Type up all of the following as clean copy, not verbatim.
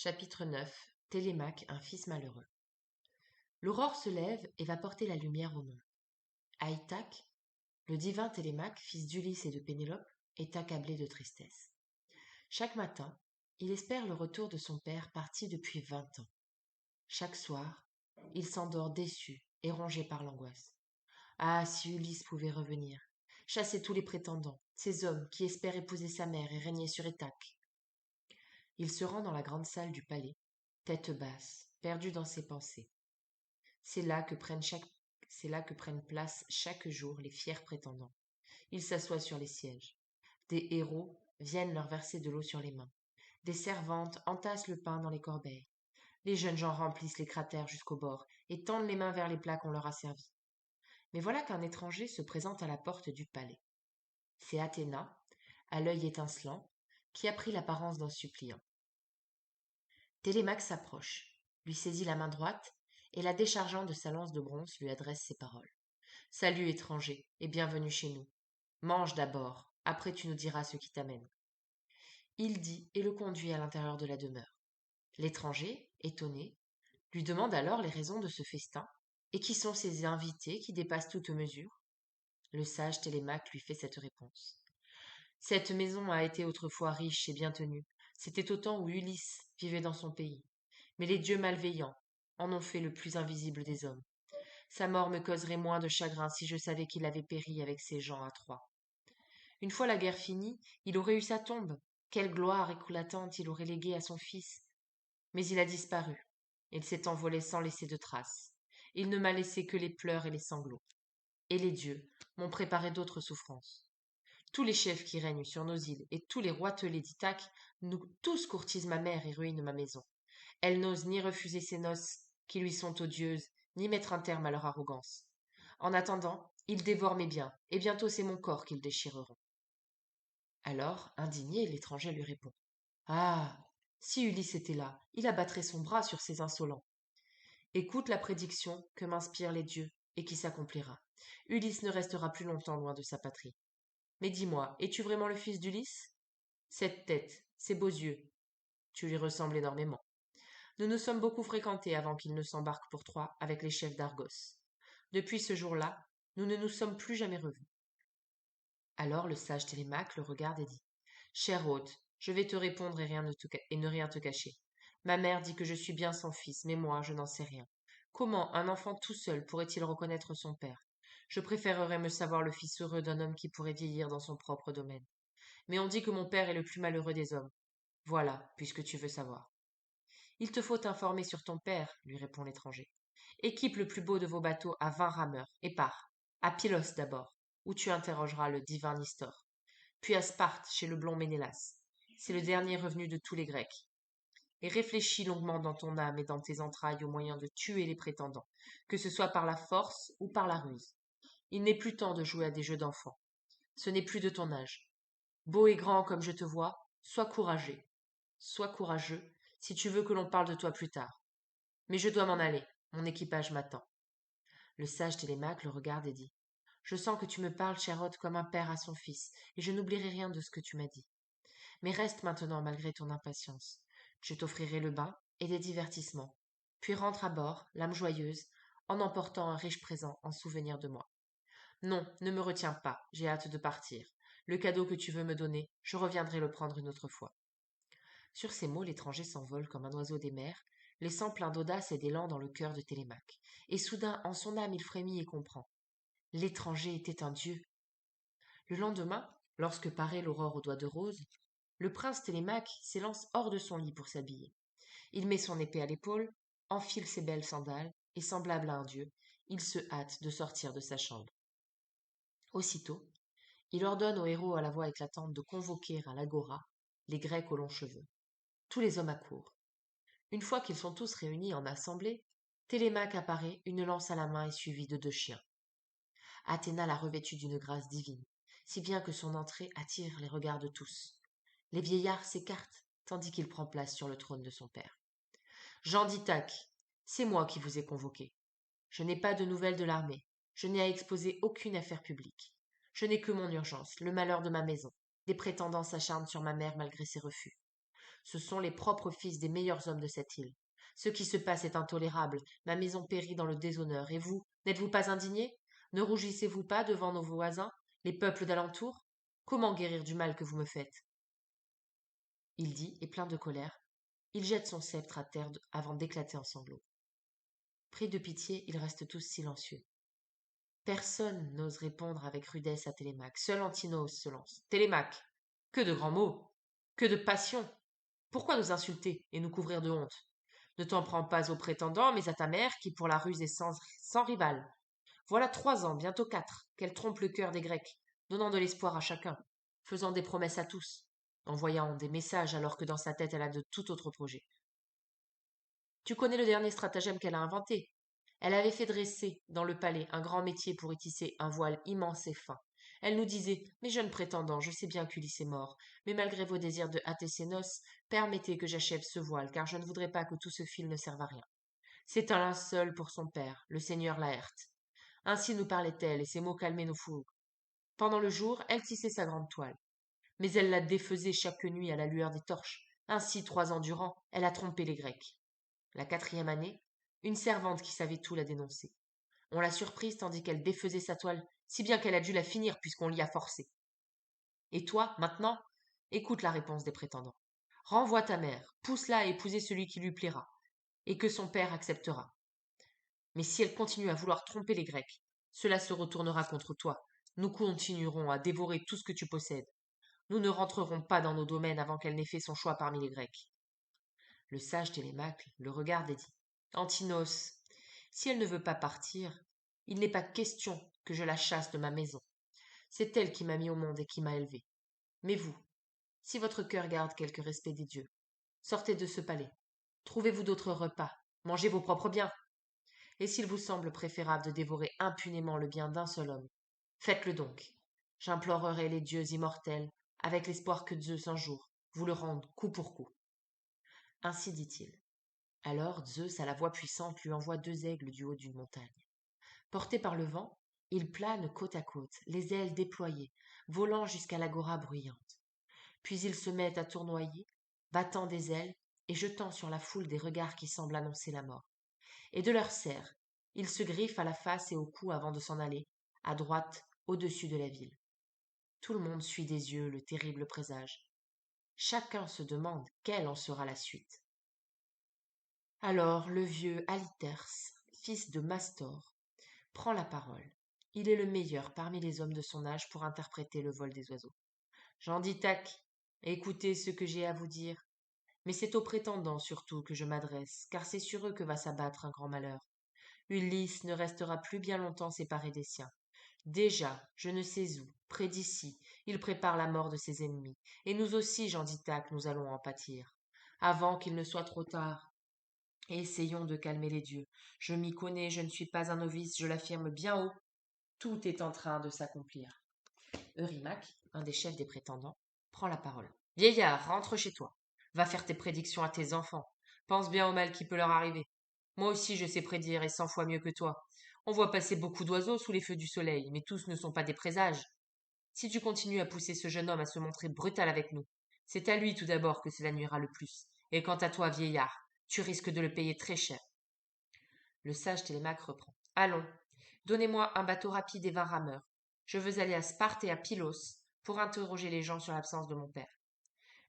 Chapitre 9. Télémaque, un fils malheureux. L'aurore se lève et va porter la lumière au monde. À Ithaque, le divin Télémaque, fils d'Ulysse et de Pénélope, est accablé de tristesse. Chaque matin, il espère le retour de son père parti depuis 20 ans. Chaque soir, il s'endort déçu et rongé par l'angoisse. Ah, si Ulysse pouvait revenir, chasser tous les prétendants, ces hommes qui espèrent épouser sa mère et régner sur Ithaque. Il se rend dans la grande salle du palais, tête basse, perdu dans ses pensées. C'est là que prennent place chaque jour les fiers prétendants. Ils s'assoient sur les sièges. Des héros viennent leur verser de l'eau sur les mains. Des servantes entassent le pain dans les corbeilles. Les jeunes gens remplissent les cratères jusqu'au bord et tendent les mains vers les plats qu'on leur a servis. Mais voilà qu'un étranger se présente à la porte du palais. C'est Athéna, à l'œil étincelant, qui a pris l'apparence d'un suppliant. Télémaque s'approche, lui saisit la main droite et la déchargeant de sa lance de bronze lui adresse ces paroles. Salut étranger, et bienvenue chez nous. Mange d'abord, après tu nous diras ce qui t'amène. Il dit et le conduit à l'intérieur de la demeure. L'étranger, étonné, lui demande alors les raisons de ce festin, et qui sont ces invités qui dépassent toute mesure. Le sage Télémaque lui fait cette réponse. Cette maison a été autrefois riche et bien tenue. C'était au temps où Ulysse vivait dans son pays. Mais les dieux malveillants en ont fait le plus invisible des hommes. Sa mort me causerait moins de chagrin si je savais qu'il avait péri avec ses gens à Troie. Une fois la guerre finie, il aurait eu sa tombe. Quelle gloire éclatante il aurait léguée à son fils. Mais il a disparu. Il s'est envolé sans laisser de traces. Il ne m'a laissé que les pleurs et les sanglots. Et les dieux m'ont préparé d'autres souffrances. Tous les chefs qui règnent sur nos îles et tous les roitelets d'Ithaque, nous tous courtisent ma mère et ruinent ma maison. Elle n'ose ni refuser ses noces, qui lui sont odieuses, ni mettre un terme à leur arrogance. En attendant, ils dévorent mes biens, et bientôt c'est mon corps qu'ils déchireront. Alors, indigné, l'étranger lui répond. Ah. Si Ulysse était là, il abattrait son bras sur ces insolents. Écoute la prédiction que m'inspirent les dieux, et qui s'accomplira. Ulysse ne restera plus longtemps loin de sa patrie. Mais dis-moi, es-tu vraiment le fils d'Ulysse? Cette tête, ces beaux yeux, tu lui ressembles énormément. Nous nous sommes beaucoup fréquentés avant qu'il ne s'embarque pour Troie avec les chefs d'Argos. Depuis ce jour-là, nous ne nous sommes plus jamais revus. Alors le sage Télémaque le regarde et dit. Cher hôte, je vais te répondre et ne rien te cacher. Ma mère dit que je suis bien son fils, mais moi, je n'en sais rien. Comment un enfant tout seul pourrait-il reconnaître son père? Je préférerais me savoir le fils heureux d'un homme qui pourrait vieillir dans son propre domaine. Mais on dit que mon père est le plus malheureux des hommes. Voilà, puisque tu veux savoir. Il te faut t'informer sur ton père, lui répond l'étranger. Équipe le plus beau de vos bateaux à 20 rameurs, et pars. À Pylos d'abord, où tu interrogeras le divin Nistor. Puis à Sparte, chez le blond Ménélas. C'est le dernier revenu de tous les Grecs. Et réfléchis longuement dans ton âme et dans tes entrailles au moyen de tuer les prétendants, que ce soit par la force ou par la ruse. Il n'est plus temps de jouer à des jeux d'enfants. Ce n'est plus de ton âge. Beau et grand comme je te vois, sois courageux. Sois courageux si tu veux que l'on parle de toi plus tard. Mais je dois m'en aller, mon équipage m'attend. Le sage Télémaque le regarde et dit. Je sens que tu me parles, cher hôte, comme un père à son fils, et je n'oublierai rien de ce que tu m'as dit. Mais reste maintenant malgré ton impatience. Je t'offrirai le bain et des divertissements. Puis rentre à bord, l'âme joyeuse, en emportant un riche présent en souvenir de moi. Non, ne me retiens pas, j'ai hâte de partir. Le cadeau que tu veux me donner, je reviendrai le prendre une autre fois. Sur ces mots, l'étranger s'envole comme un oiseau des mers, laissant plein d'audace et d'élan dans le cœur de Télémaque. Et soudain, en son âme, il frémit et comprend. L'étranger était un dieu. Le lendemain, lorsque paraît l'aurore aux doigts de rose, le prince Télémaque s'élance hors de son lit pour s'habiller. Il met son épée à l'épaule, enfile ses belles sandales, et semblable à un dieu, il se hâte de sortir de sa chambre. Aussitôt, il ordonne aux héros à la voix éclatante de convoquer à l'agora les Grecs aux longs cheveux. Tous les hommes accourent. Une fois qu'ils sont tous réunis en assemblée, Télémaque apparaît, une lance à la main et suivi de 2 chiens. Athéna l'a revêtu d'une grâce divine, si bien que son entrée attire les regards de tous. Les vieillards s'écartent, tandis qu'il prend place sur le trône de son père. Jean d'Ithaque, c'est moi qui vous ai convoqué. Je n'ai pas de nouvelles de l'armée. Je n'ai à exposer aucune affaire publique. Je n'ai que mon urgence, le malheur de ma maison. Des prétendants s'acharnent sur ma mère malgré ses refus. Ce sont les propres fils des meilleurs hommes de cette île. Ce qui se passe est intolérable. Ma maison périt dans le déshonneur. Et vous, n'êtes-vous pas indigné? Ne rougissez-vous pas devant nos voisins, les peuples d'alentour? Comment guérir du mal que vous me faites? Il dit, et plein de colère, il jette son sceptre à terre avant d'éclater en sanglots. Pris de pitié, ils restent tous silencieux. Personne n'ose répondre avec rudesse à Télémaque. Seul Antinous se lance. Télémaque, que de grands mots, que de passion. Pourquoi nous insulter et nous couvrir de honte? Ne t'en prends pas aux prétendants, mais à ta mère, qui pour la ruse est sans rival. Voilà 3 ans, bientôt 4, qu'elle trompe le cœur des Grecs, donnant de l'espoir à chacun, faisant des promesses à tous, envoyant des messages alors que dans sa tête elle a de tout autres projets. Tu connais le dernier stratagème qu'elle a inventé. Elle avait fait dresser dans le palais un grand métier pour y tisser un voile immense et fin. Elle nous disait, mes jeunes prétendants, je sais bien qu'Ulysse est mort, mais malgré vos désirs de hâter ses noces, permettez que j'achève ce voile, car je ne voudrais pas que tout ce fil ne serve à rien. C'est un linceul pour son père, le seigneur Laerte. Ainsi nous parlait-elle, et ces mots calmaient nos fougues. Pendant le jour, elle tissait sa grande toile, mais elle la défaisait chaque nuit à la lueur des torches. Ainsi, 3 ans durant, elle a trompé les Grecs. La 4e année, une servante qui savait tout l'a dénoncée. On l'a surprise tandis qu'elle défaisait sa toile, si bien qu'elle a dû la finir puisqu'on l'y a forcée. Et toi, maintenant, écoute la réponse des prétendants. Renvoie ta mère, pousse-la à épouser celui qui lui plaira, et que son père acceptera. Mais si elle continue à vouloir tromper les Grecs, cela se retournera contre toi. Nous continuerons à dévorer tout ce que tu possèdes. Nous ne rentrerons pas dans nos domaines avant qu'elle n'ait fait son choix parmi les Grecs. Le sage Télémaque le regarde et dit Antinos, si elle ne veut pas partir, il n'est pas question que je la chasse de ma maison. C'est elle qui m'a mis au monde et qui m'a élevé. Mais vous, si votre cœur garde quelque respect des dieux, sortez de ce palais. Trouvez-vous d'autres repas. Mangez vos propres biens. Et s'il vous semble préférable de dévorer impunément le bien d'un seul homme, faites-le donc. J'implorerai les dieux immortels, avec l'espoir que Zeus un jour vous le rende coup pour coup. Ainsi dit-il. Alors Zeus, à la voix puissante, lui envoie 2 aigles du haut d'une montagne. Portés par le vent, ils planent côte à côte, les ailes déployées, volant jusqu'à l'agora bruyante. Puis ils se mettent à tournoyer, battant des ailes et jetant sur la foule des regards qui semblent annoncer la mort. Et de leurs serres, ils se griffent à la face et au cou avant de s'en aller, à droite, au-dessus de la ville. Tout le monde suit des yeux le terrible présage. Chacun se demande quelle en sera la suite. Alors le vieux Alyters, fils de Mastor, prend la parole. Il est le meilleur parmi les hommes de son âge pour interpréter le vol des oiseaux. Jean d'Ithaque, écoutez ce que j'ai à vous dire. Mais c'est aux prétendants surtout que je m'adresse, car c'est sur eux que va s'abattre un grand malheur. Ulysse ne restera plus bien longtemps séparé des siens. Déjà, je ne sais où, près d'ici, il prépare la mort de ses ennemis, et nous aussi, Jean d'Ithaque, nous allons en pâtir. Avant qu'il ne soit trop tard, essayons de calmer les dieux. Je m'y connais, je ne suis pas un novice, je l'affirme bien haut. Tout est en train de s'accomplir. Eurymaque, un des chefs des prétendants, prend la parole. Vieillard, rentre chez toi. Va faire tes prédictions à tes enfants. Pense bien au mal qui peut leur arriver. Moi aussi je sais prédire et 100 fois mieux que toi. On voit passer beaucoup d'oiseaux sous les feux du soleil, mais tous ne sont pas des présages. Si tu continues à pousser ce jeune homme à se montrer brutal avec nous, c'est à lui tout d'abord que cela nuira le plus. Et quant à toi, vieillard, tu risques de le payer très cher. Le sage Télémaque reprend. Allons, donnez-moi un bateau rapide et 20 rameurs. Je veux aller à Sparte et à Pylos pour interroger les gens sur l'absence de mon père.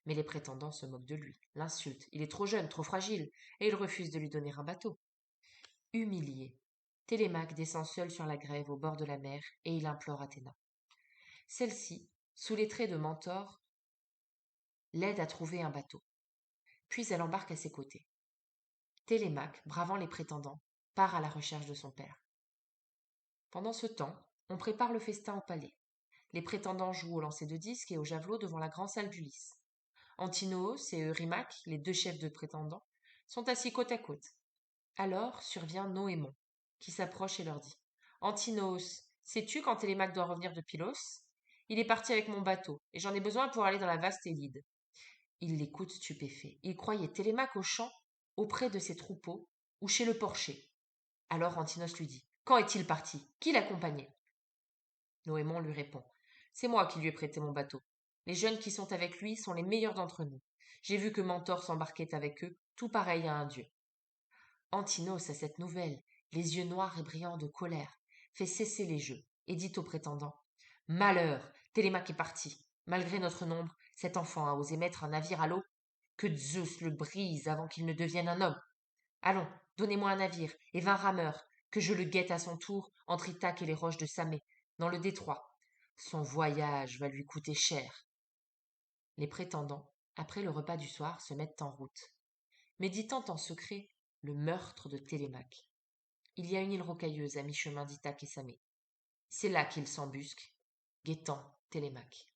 Mais les prétendants se moquent de lui, l'insultent. Il est trop jeune, trop fragile, et ils refusent de lui donner un bateau. Humilié, Télémaque descend seul sur la grève au bord de la mer et il implore Athéna. Celle-ci, sous les traits de Mentor, l'aide à trouver un bateau. Puis elle embarque à ses côtés. Télémaque, bravant les prétendants, part à la recherche de son père. Pendant ce temps, on prépare le festin au palais. Les prétendants jouent au lancer de disques et au javelot devant la grande salle d'Ulysse. Antinoos et Eurymaque, les 2 chefs de prétendants, sont assis côte à côte. Alors survient Noémon, qui s'approche et leur dit Antinoos, sais-tu quand Télémaque doit revenir de Pylos? Il est parti avec mon bateau, et j'en ai besoin pour aller dans la vaste Élide. Il l'écoute stupéfait. Il croyait Télémaque au champ, auprès de ses troupeaux, ou chez le porcher. Alors Antinos lui dit Quand est-il parti? Qui l'accompagnait? Noémon lui répond C'est moi qui lui ai prêté mon bateau. Les jeunes qui sont avec lui sont les meilleurs d'entre nous. J'ai vu que Mentor s'embarquait avec eux, tout pareil à un dieu. Antinos, à cette nouvelle, les yeux noirs et brillants de colère, fait cesser les jeux et dit au prétendant: Malheur, Télémaque est parti. Malgré notre nombre, cet enfant a osé mettre un navire à l'eau. Que Zeus le brise avant qu'il ne devienne un homme. Allons, donnez-moi un navire et 20 rameurs, que je le guette à son tour entre Ithaque et les roches de Samé, dans le détroit. Son voyage va lui coûter cher. Les prétendants, après le repas du soir, se mettent en route, méditant en secret le meurtre de Télémaque. Il y a une île rocailleuse à mi-chemin d'Ithaque et Samé. C'est là qu'ils s'embusquent, guettant Télémaque.